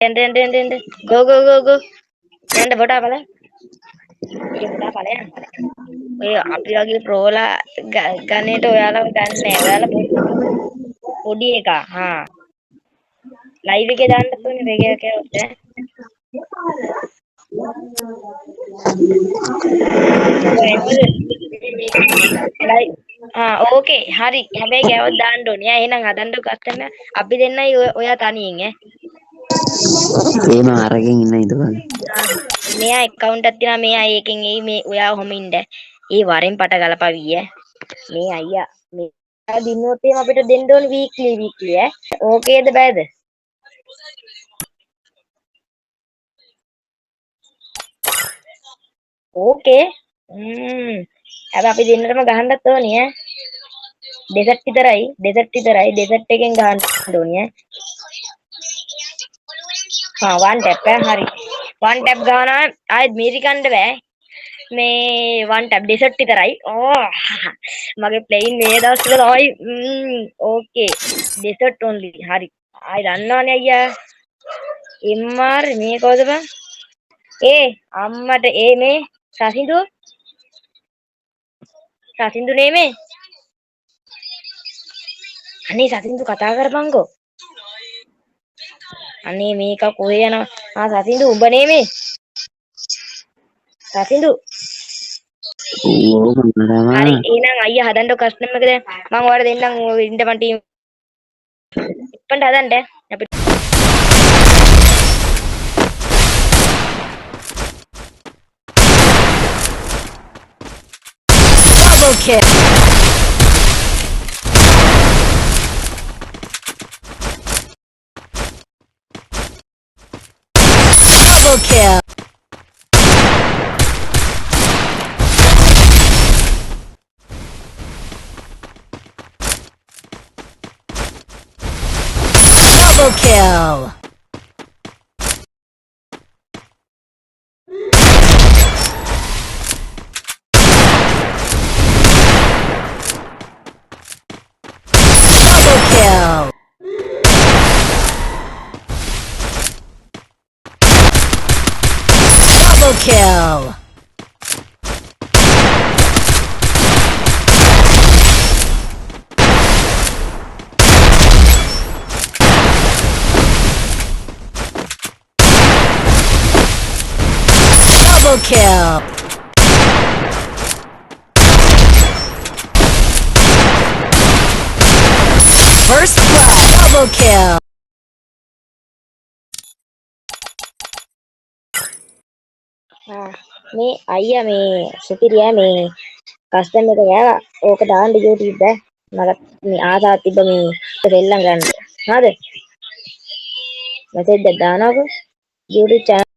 එන්න ගෝ යන්න බොටා බල බොටා බලයන් ඔය අපි වගේ ප්‍රෝලා ගන්නේට ඔයාලව ගන්න නෑ ඔයාලා පොඩි එකා ලයිව් එකේ දාන්න ඕනේ මේක කෑවොත් ලයිව් ඕකේ හරි හැබැයි කෑවොත් දාන්න ඕනේ එහෙනම් හදන්න කස්ටම අපි දෙන්නයි ඔයා තනියෙන් එහෙම අරගෙන ඉන්න ඉතපන්. මෙයා account එකක් තියෙනවා මෙයා ඒකෙන් එයි මේ ඔයා ඔහොම ඉන්න. ඒ වරෙන් පට ගලපවි මේ අයියා මේ දිනුවොත් එහෙම අපිට දෙන්න ඕනේ වීක්ලි ඕකේද බෑද? ඕකේ හැබැයි අපි දෙන්නටම ගහන්නත් ඕනේ ඩෙසර්ට් විතරයි එකෙන් ගහන්න ඕනේ වන් ටැප් හරි වන් ටැප් ගානවා ආයෙත් මීරි කන්න බෑ මේ වන් ටැප් ඩෙසර්ට් විතරයි මගේ ප්ලේන් මේ දවස්වල තමයි ඕකේ ඩෙසර්ට් ඔන්ලි හරි ආයෙ දන්නවනේ අයියා එම්මාර් මේ කොහොද බං අම්මට මේ සසින්දු නේ මේ අනේ සසින්දු කතා කරපන්කෝ අනේ මේක කොහේ යනවා සසින්දු උඹ නේ මේ සසින්දු හරි එහෙනම් අයියා හදන්න කස්ටම් එක දැන් මම ඔයාලට දෙන්නම් ඉන්නපන් ටීම් ඉප්පන්ට හදන්න අපි double kill double kill double kill double kill double kill double kill first blood double kill මේ අයියා මේ සුපිරියා මේ කස්ටම් එක ගෑවා ඕක දාන්න YouTube මට මේ ආසාවක් තිබ්බ මේ සෙල්ලම් ගන්න හරිද මැසේජ් එකක් දානකො YouTube channel